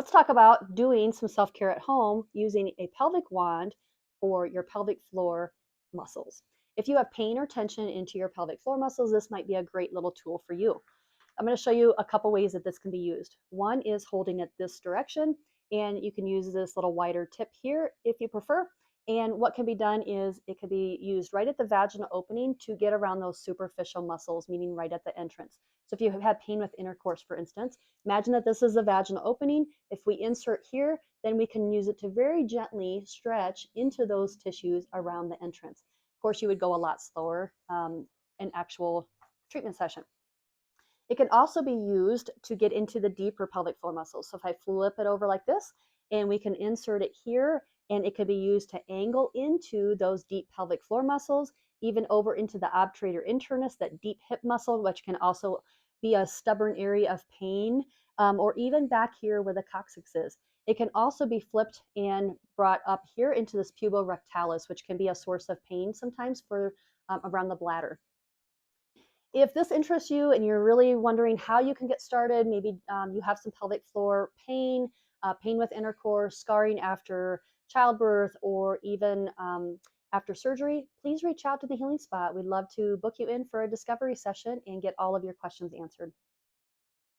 Let's talk about doing some self-care at home using a pelvic wand for your pelvic floor muscles. If you have pain or tension into your pelvic floor muscles, this might be a great little tool for you. I'm going to show you a couple ways that this can be used. One is holding it this direction, and you can use this little wider tip here if you prefer. And what can be done is it can be used right at the vaginal opening to get around those superficial muscles, meaning right at the entrance. So if you have had pain with intercourse, for instance, imagine that this is the vaginal opening. If we insert here, then we can use it to very gently stretch into those tissues around the entrance. Of course, you would go a lot slower in actual treatment session. It can also be used to get into the deeper pelvic floor muscles. So if I flip it over like this, and we can insert it here, and it could be used to angle into those deep pelvic floor muscles, even over into the obturator internus, that deep hip muscle, which can also be a stubborn area of pain, or even back here where the coccyx is. It can also be flipped and brought up here into this puborectalis, which can be a source of pain sometimes for around the bladder. If this interests you and you're really wondering how you can get started, maybe you have some pelvic floor pain, pain with intercourse, scarring after childbirth, or even after surgery, please reach out to the Healing Spot. We'd love to book you in for a discovery session and get all of your questions answered.